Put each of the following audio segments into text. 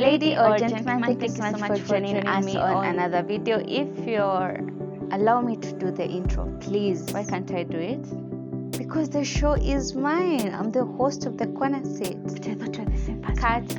Lady or gentleman, thank you so much for joining us on another video. If you're allow me to do the intro, please. Why can't I do it? Because the show is mine. I'm the host of the corner seat. But I thought you're the same person. Cut.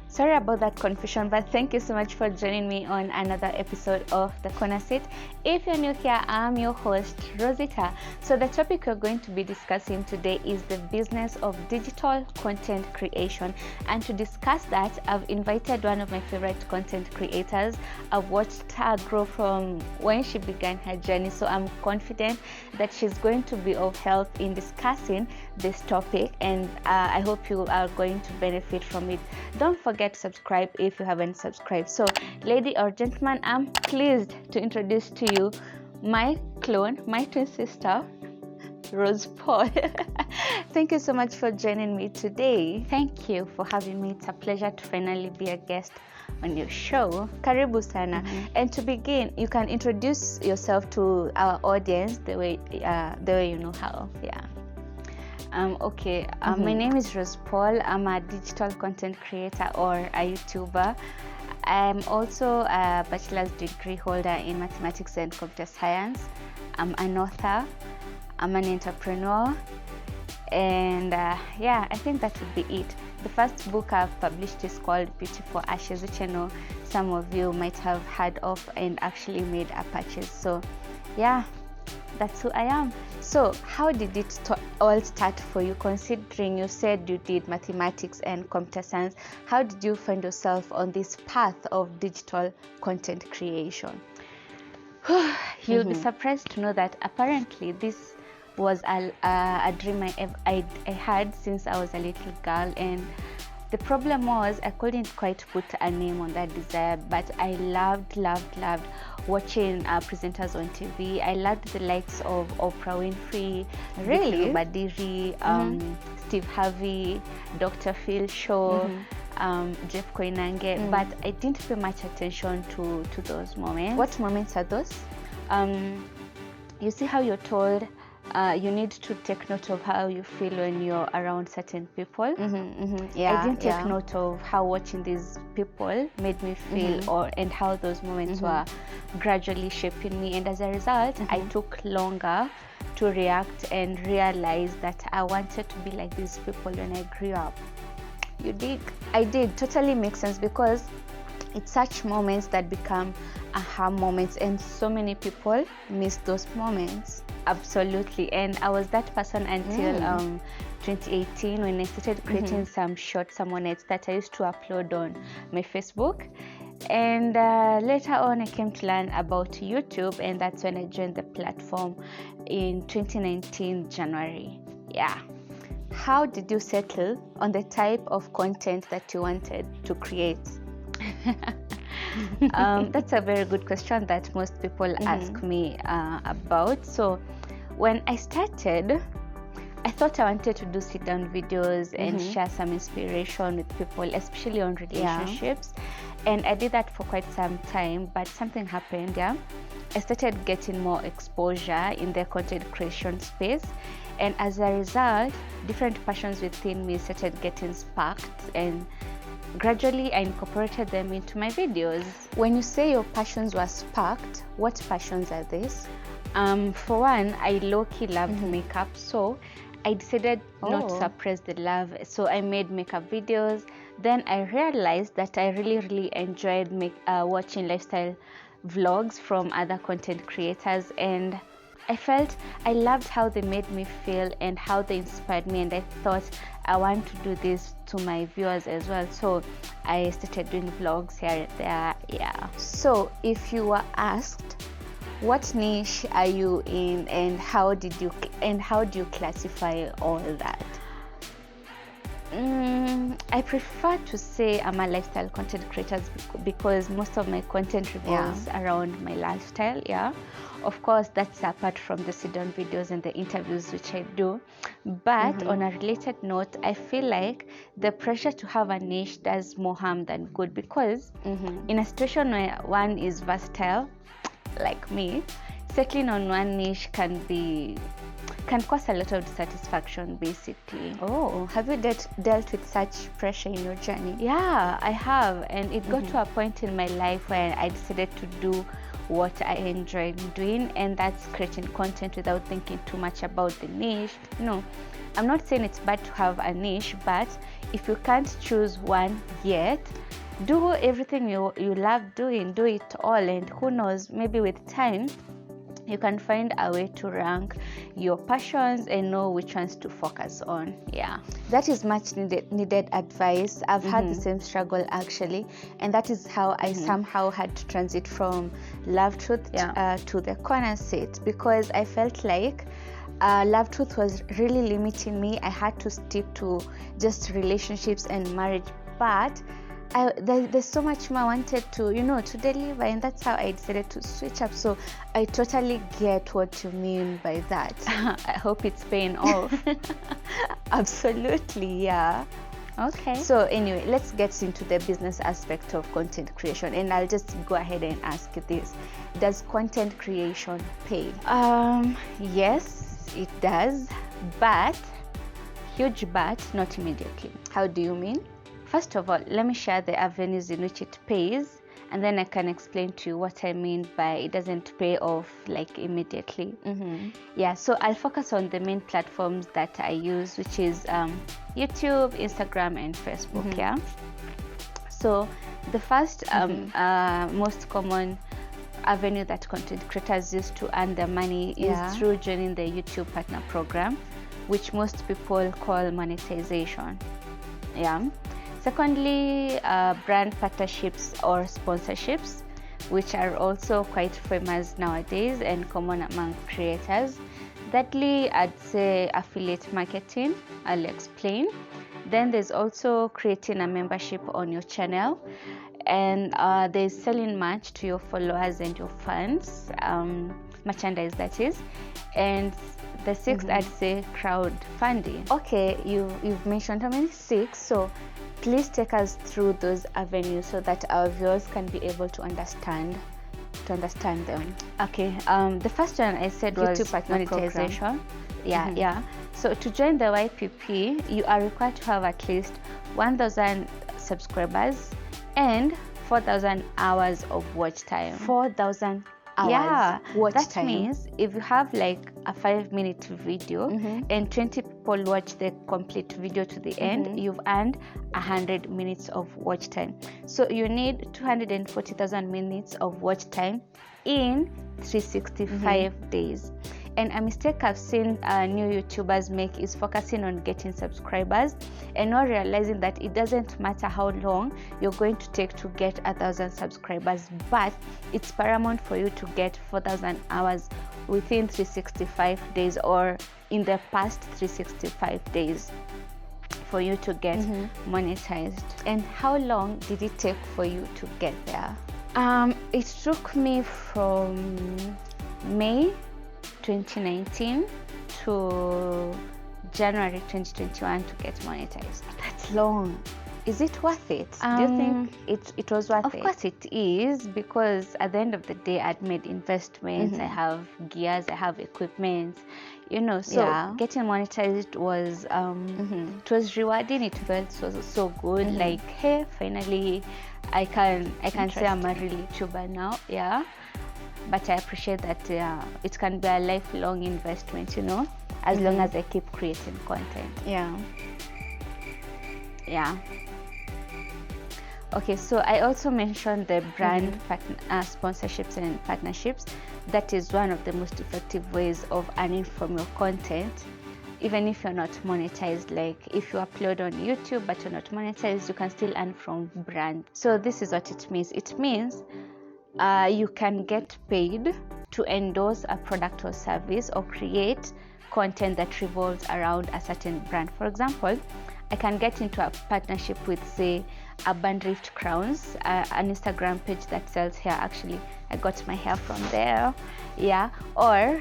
Sorry about that confusion, but thank you so much for joining me on another episode of The Corner Seat. If you're new here, I'm your host, Rozitta. So the topic we're going to be discussing today is the business of digital content creation. And to discuss that, I've invited one of my favorite content creators. I've watched her grow from when she began her journey. So I'm confident that she's going to be of help in discussing this topic. And I hope you are going to benefit from it. Don't forget to subscribe if you haven't subscribed. So lady or gentleman, I'm pleased to introduce to you my clone, my twin sister, Rose Paul. Thank you so much for joining me today. Thank you for having me. It's a pleasure to finally be a guest on your show. Karibu sana. And to begin, you can introduce yourself to our audience the way you know how. My name is Rose Paul. I'm a digital content creator or a YouTuber. I'm also a bachelor's degree holder in mathematics and computer science. I'm an author. I'm an entrepreneur. And I think that would be it. The first book I've published is called Beautiful Ashes, which I know some of you might have heard of and actually made a purchase. So that's who I am. So how did it all start for you, considering you said you did mathematics and computer science? How did you find yourself on this path of digital content creation? You'll be surprised to know that apparently this was a dream I had since I was a little girl, and the problem was I couldn't quite put a name on that desire, but I loved watching presenters on TV. I loved the likes of Oprah Winfrey, really, Badiri, Steve Harvey, Dr. Phil Shaw, Jeff Koinange, but I didn't pay much attention to those moments. What moments are those? You see how you're told you need to take note of how you feel when you're around certain people. I didn't take note of how watching these people made me feel and how those moments were gradually shaping me, and as a result I took longer to react and realize that I wanted to be like these people when I grew up. You dig? I did. Totally makes sense, because it's such moments that become aha moments, and so many people miss those moments. Absolutely. And I was that person until 2018, when I started creating some short sermonettes that I used to upload on my Facebook. And later on I came to learn about YouTube, and that's when I joined the platform in 2019 January. How did you settle on the type of content that you wanted to create? That's a very good question that most people ask me about. So when I started, I thought I wanted to do sit-down videos and share some inspiration with people, especially on relationships. And I did that for quite some time, but something happened. I started getting more exposure in the content creation space, and as a result, different passions within me started getting sparked, and gradually I incorporated them into my videos. When you say your passions were sparked, what passions are these? For one, I low-key loved makeup, so I decided not to suppress the love. So I made makeup videos. Then I realized that I really enjoyed watching lifestyle vlogs from other content creators, and I felt I loved how they made me feel and how they inspired me, and I thought I want to do this to my viewers as well. So I started doing vlogs here and there. So if you were asked, what niche are you in, and how do you classify all that? I prefer to say I'm a lifestyle content creator because most of my content revolves around my lifestyle. Yeah, of course, that's apart from the sit-down videos and the interviews which I do. But on a related note, I feel like the pressure to have a niche does more harm than good, because in a situation where one is versatile, like me, settling on one niche can cause a lot of dissatisfaction, basically. Oh, have you dealt with such pressure in your journey? Yeah, I have, and it got to a point in my life where I decided to do what I enjoy doing, and that's creating content without thinking too much about the niche. No, I'm not saying it's bad to have a niche, but if you can't choose one yet, do everything you love doing, do it all, and who knows, maybe with time you can find a way to rank your passions and know which ones to focus on. Yeah, that is much needed advice. I've had the same struggle actually, and that is how I somehow had to transit from Love Truth to the corner seat, because I felt like Love Truth was really limiting me. I had to stick to just relationships and marriage, but there's so much more I wanted to deliver, and that's how I decided to switch up. So I totally get what you mean by that. I hope it's paying off. Absolutely, yeah. Okay. So anyway, let's get into the business aspect of content creation, and I'll just go ahead and ask you this: does content creation pay? Yes, it does, but huge but, not immediately. How do you mean? First of all, let me share the avenues in which it pays, and then I can explain to you what I mean by it doesn't pay off like immediately. Yeah, so I'll focus on the main platforms that I use, which is YouTube, Instagram, and Facebook. Yeah. So the first most common avenue that content creators use to earn their money is through joining the YouTube Partner Program, which most people call monetization. Yeah. Secondly, brand partnerships or sponsorships, which are also quite famous nowadays and common among creators. Thirdly, I'd say affiliate marketing. I'll explain. Then there's also creating a membership on your channel, and there's selling merch to your followers and your fans, merchandise that is. And the sixth, I'd say crowdfunding. Okay, you've mentioned how many? 6. So please take us through those avenues so that our viewers can be able to understand them. Okay, the first one I said was YouTube Partner monetization. Yeah. So to join the YPP, you are required to have at least 1,000 subscribers and 4,000 hours of watch time. 4,000 hours. Yeah, that time means if you have like a 5-minute video and 20 people watch the complete video to the end, you've earned 100 minutes of watch time. So you need 240,000 minutes of watch time in 365 days. And a mistake I've seen new YouTubers make is focusing on getting subscribers and not realizing that it doesn't matter how long you're going to take to get 1,000 subscribers, but it's paramount for you to get 4,000 hours within 365 days or in the past 365 days for you to get monetized. And how long did it take for you to get there? It took me from May 2019 to January 2021 to get monetized. That's long. Is it worth it? Do you think it was worth it? Of course it is, because at the end of the day I'd made investments, I have gears, I have equipment, so getting monetized was it was rewarding. It felt so good, like, hey, finally I can say I'm a real YouTuber now. Yeah, but I appreciate that it can be a lifelong investment, as long as I keep creating content. Yeah. Okay, so I also mentioned the brand sponsorships and partnerships. That is one of the most effective ways of earning from your content, even if you're not monetized. Like if you upload on YouTube but you're not monetized, you can still earn from brand. So this is what it means. It means you can get paid to endorse a product or service or create content that revolves around a certain brand. For example, I can get into a partnership with, say, Urban Rift Crowns, an Instagram page that sells hair. Actually, I got my hair from there, yeah, or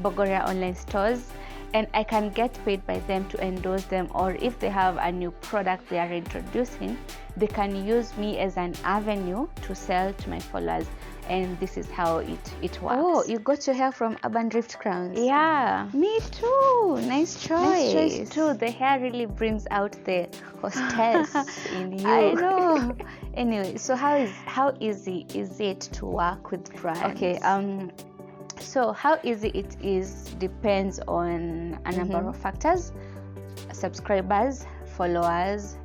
Bogoria online stores, and I can get paid by them to endorse them, or if they have a new product they are introducing, they can use me as an avenue to sell to my followers. And this is how it works. Oh, you got your hair from Urban Rift Crowns? Yeah. Me too. Nice choice. Nice choice too. The hair really brings out the hostess in you. I know. Anyway, so how easy is it to work with brands? Okay. So how easy it is depends on a number of factors: subscribers, followers,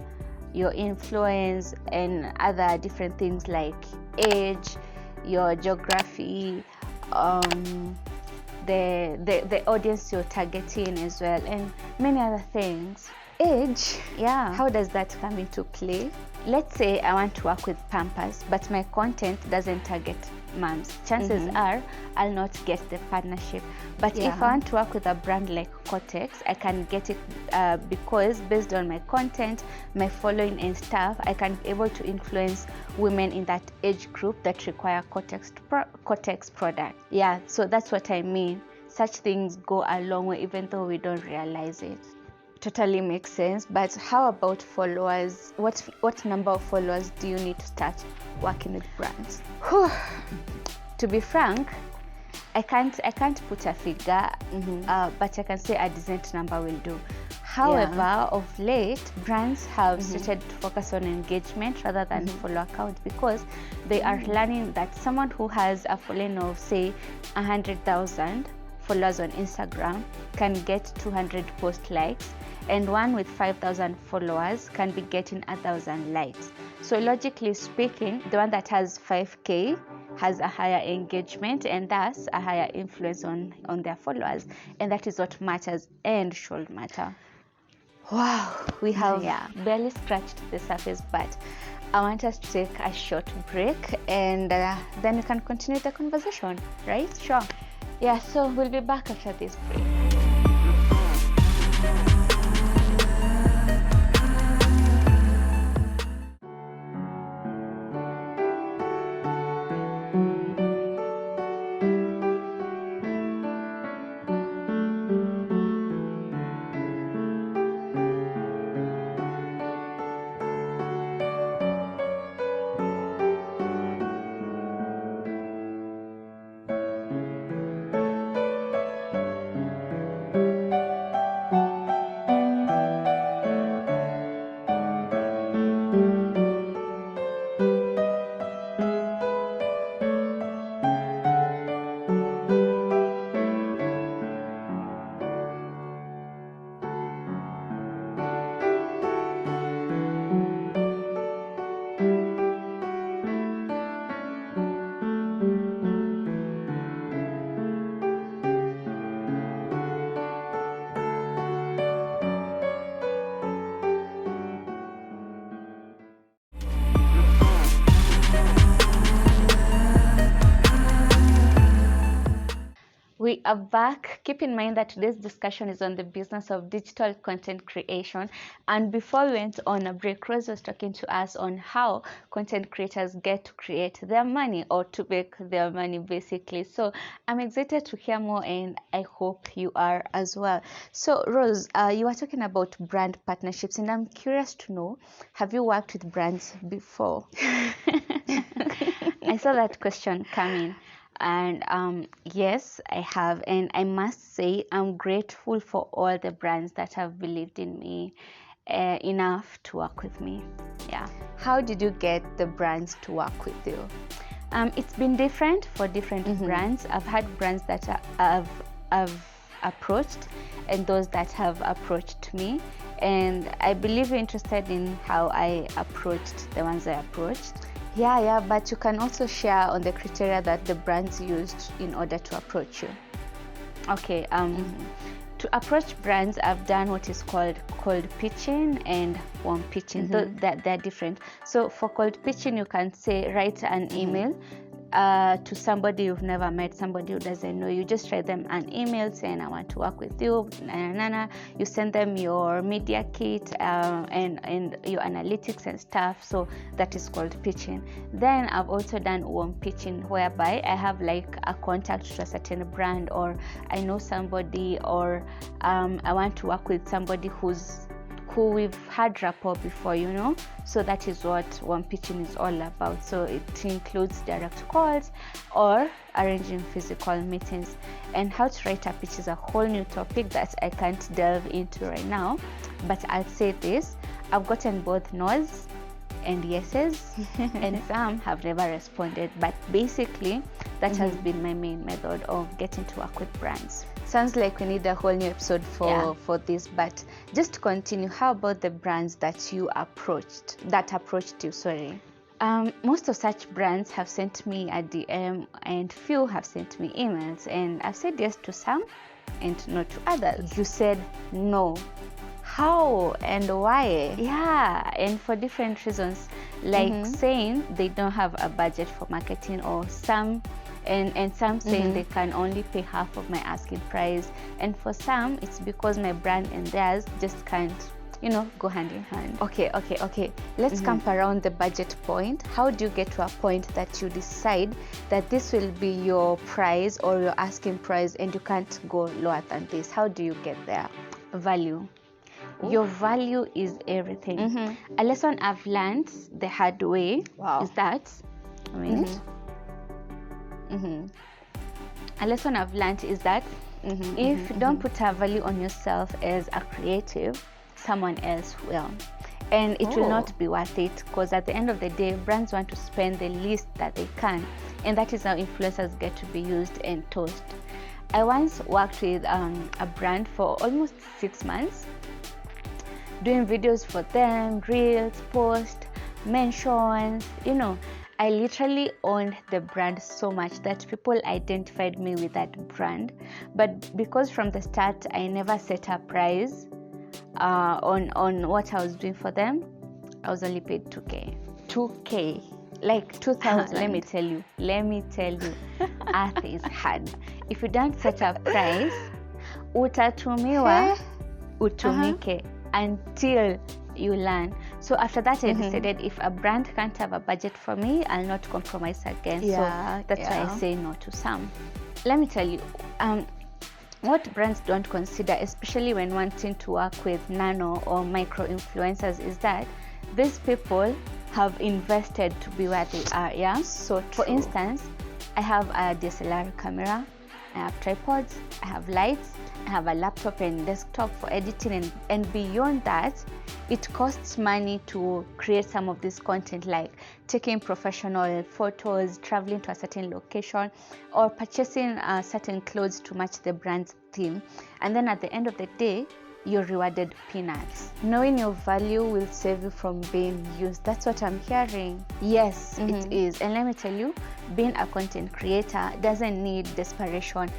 your influence, and other different things like age, your geography, the audience you're targeting as well, and many other things. Age? Yeah. How does that come into play? Let's say I want to work with Pampers, but my content doesn't target moms. Chances are I'll not get the partnership. But if I want to work with a brand like Cortex, I can get it because based on my content, my following and stuff, I can be able to influence women in that age group that require Cortex product. Yeah, so that's what I mean. Such things go a long way even though we don't realize it. Totally makes sense. But how about followers? What number of followers do you need to start working with brands? To be frank, I can't put a figure, but I can say a decent number will do. However, of late, brands have started to focus on engagement rather than follow account, because they are learning that someone who has a following of, say, 100,000 followers on Instagram can get 200 post likes, and one with 5,000 followers can be getting 1,000 likes. So logically speaking, the one that has 5K has a higher engagement and thus a higher influence on their followers, and that is what matters and should matter. Wow, we have barely scratched the surface, but I want us to take a short break, and then we can continue the conversation, right? Sure. Yeah, so we'll be back after this break. We are back. Keep in mind that today's discussion is on the business of digital content creation. And before we went on a break, Rose was talking to us on how content creators get to create their money, or to make their money, basically. So I'm excited to hear more, and I hope you are as well. So Rose, you were talking about brand partnerships, and I'm curious to know, have you worked with brands before? I saw that question coming. And yes, I have, and I must say I'm grateful for all the brands that have believed in me enough to work with me. Yeah. How did you get the brands to work with you? It's been different for different brands. I've had brands that I've approached, and those that have approached me, and I believe you're interested in how I approached the ones I approached. Yeah, but you can also share on the criteria that the brands used in order to approach you. Okay, to approach brands, I've done what is called cold pitching and warm pitching. They're different. So for cold pitching, you can say write an email to somebody you've never met, somebody who doesn't know you. Just write them an email saying I want to work with you, you send them your media kit and your analytics and stuff. So that is called pitching. Then I've also done warm pitching, whereby I have like a contact to a certain brand, or I know somebody, or I want to work with somebody who we've had rapport before, so that is what warm pitching is all about. So it includes direct calls or arranging physical meetings. And how to write a pitch is a whole new topic that I can't delve into right now, but I'll say this: I've gotten both no's and yeses and some have never responded, but basically that has been my main method of getting to work with brands. Sounds like we need a whole new episode for this, but just to continue, how about the brands that approached you? Most of such brands have sent me a DM, and few have sent me emails, and I've said yes to some and no to others. You said no. How and why? Yeah, and for different reasons, like saying they don't have a budget for marketing, or some saying they can only pay half of my asking price, and for some it's because my brand and theirs just can't go hand in hand. Okay, let's camp around the budget point. How do you get to a point that you decide that this will be your price or your asking price and you can't go lower than this? How do you get there? Value. Your value is everything. A lesson I've learned the hard way is that a lesson I've learned is that if you don't put a value on yourself as a creative, someone else will, and it will not be worth it, because at the end of the day, brands want to spend the least that they can, and that is how influencers get to be used and tossed. I once worked with a brand for almost 6 months, doing videos for them, reels, posts, mentions. I literally owned the brand so much that people identified me with that brand. But because from the start I never set a price on what I was doing for them, I was only paid 2K, like 2,000. Let me tell you, earth is hard. If you don't set a price, utatumiwa utumike until you learn. So after that, I decided if a brand can't have a budget for me, I'll not compromise again. So that's why I say no to some. Let me tell you, what brands don't consider, especially when wanting to work with nano or micro influencers, is that these people have invested to be where they are. Yeah. So for instance, I have a DSLR camera, I have tripods, I have lights, I have a laptop and desktop for editing, and beyond that, it costs money to create some of this content, like taking professional photos, traveling to a certain location, or purchasing certain clothes to match the brand's theme. And then at the end of the day, you're rewarded peanuts. Knowing your value will save you from being used. That's what I'm hearing. Yes, it is. And let me tell you, being a content creator doesn't need desperation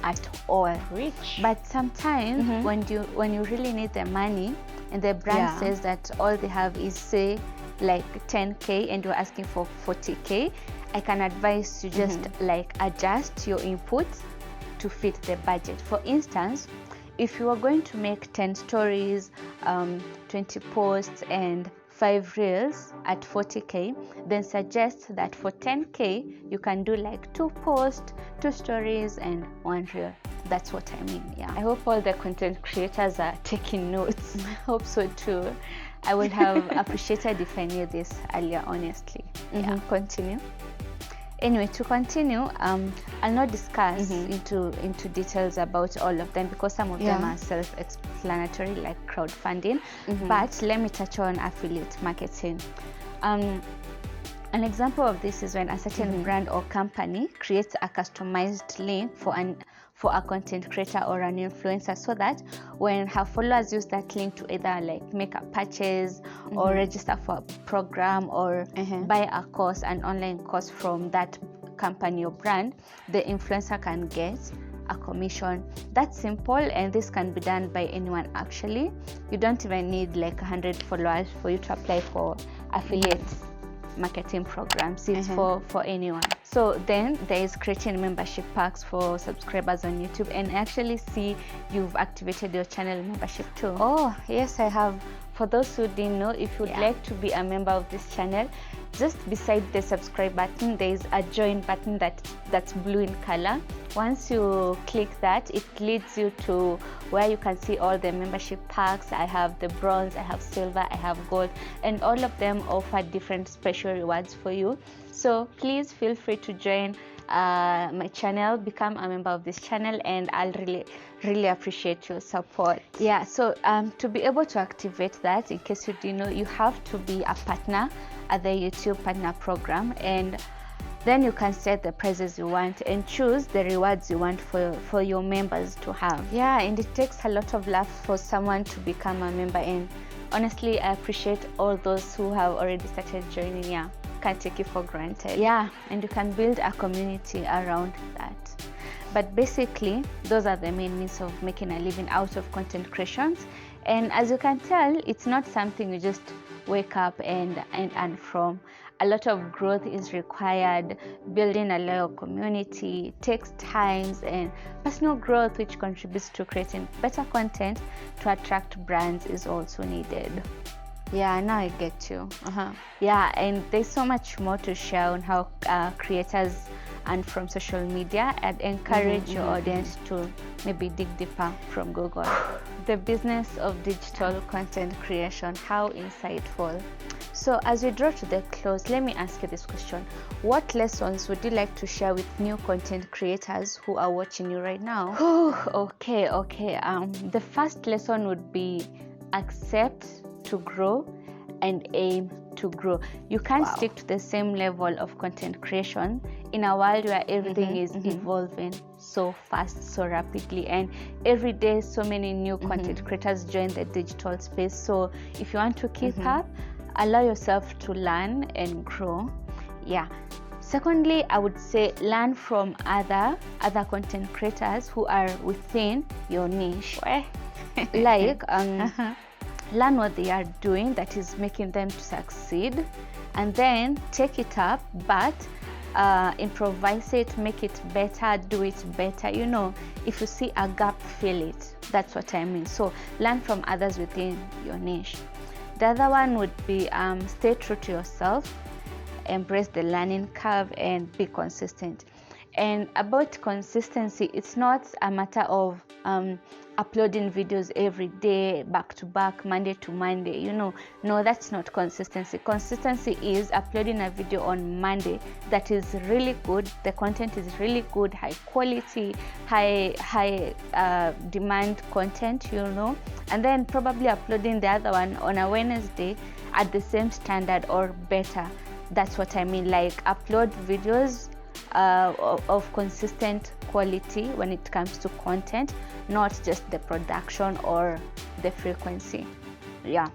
at all. Rich. But sometimes when you really need the money, and the brand says that all they have is, say, like 10K, and you're asking for 40K, I can advise you just like adjust your inputs to fit the budget. For instance, if you are going to make 10 stories, 20 posts, and 5 reels at 40K, then suggest that for 10K you can do like 2 posts, 2 stories, and 1 reel. That's what I mean. Yeah, I hope all the content creators are taking notes. I hope so too. I would have appreciated if I knew this earlier, honestly. Yeah. Continue. Anyway, to continue, I'll not discuss into details about all of them, because some of them are self-explanatory, like crowdfunding. But let me touch on affiliate marketing. An example of this is when a certain brand or company creates a customized link for a content creator or an influencer, so that when her followers use that link to either like make a purchase or register for a program or buy a course, an online course from that company or brand, the influencer can get a commission. That's simple, and this can be done by anyone actually. You don't even need like 100 followers for you to apply for affiliate marketing programs. It's for anyone. So then there is creating membership packs for subscribers on YouTube, and I actually see you've activated your channel membership too. Oh yes, I have. For those who didn't know, if you'd like to be a member of this channel, just beside the subscribe button there is a join button that's blue in color. Once you click that, it leads you to where you can see all the membership packs. I have the bronze, I have silver, I have gold, and all of them offer different special rewards for you. So please feel free to join my channel, become a member of this channel, and I'll really appreciate your support. Yeah, so to be able to activate that, in case you didn't know, you have to be a partner at the YouTube partner program, and then you can set the prices you want and choose the rewards you want for your members to have. Yeah, and it takes a lot of love for someone to become a member, and honestly I appreciate all those who have already started joining. Yeah, can't take it for granted. Yeah, and you can build a community around that. But basically those are the main means of making a living out of content creations, and as you can tell, it's not something you just wake up and earn from. A lot of growth is required. Building a loyal community takes time, and personal growth, which contributes to creating better content to attract brands, is also needed. Yeah, now I get you. Yeah, and there's so much more to share on how creators earn from social media. I'd encourage your audience to maybe dig deeper from Google. The business of digital content creation, how insightful. So as we draw to the close, let me ask you this question. What lessons would you like to share with new content creators who are watching you right now? Okay. The first lesson would be accept to grow and aim to grow. You can't stick to the same level of content creation in a world where everything is evolving so fast, so rapidly, and every day so many new content creators join the digital space. So if you want to keep up, allow yourself to learn and grow. Yeah. Secondly, I would say learn from other content creators who are within your niche. Like learn what they are doing that is making them to succeed, and then take it up, but improvise it, make it better, do it better. You know, if you see a gap, fill it. That's what I mean. So learn from others within your niche. The other one would be stay true to yourself, embrace the learning curve, and be consistent. And about consistency, it's not a matter of uploading videos every day, back to back, Monday to Monday. You know, no, that's not consistency. Consistency is uploading a video on Monday that is really good, the content is really good, high quality, high demand content, you know, and then probably uploading the other one on a Wednesday at the same standard or better. That's what I mean. Like, upload videos of consistent quality when it comes to content, not just the production or the frequency. Yeah,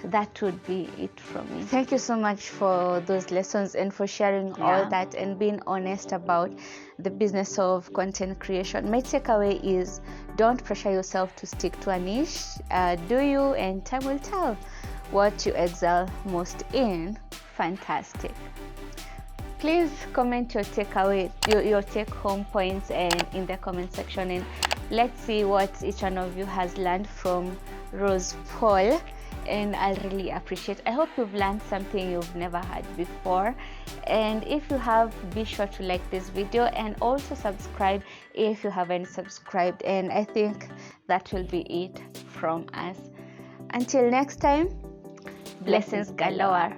that would be it from me. Thank you so much for those lessons and for sharing all that and being honest about the business of content creation. My takeaway is, don't pressure yourself to stick to a niche. Do you, and time will tell what you excel most in. Fantastic. Please comment your takeaway, your take home points, and in the comment section, and let's see what each one of you has learned from Rose Paul, and I'll really appreciate. I hope you've learned something you've never heard before, and if you have, be sure to like this video and also subscribe if you haven't subscribed. And I think that will be it from us. Until next time, blessings galore.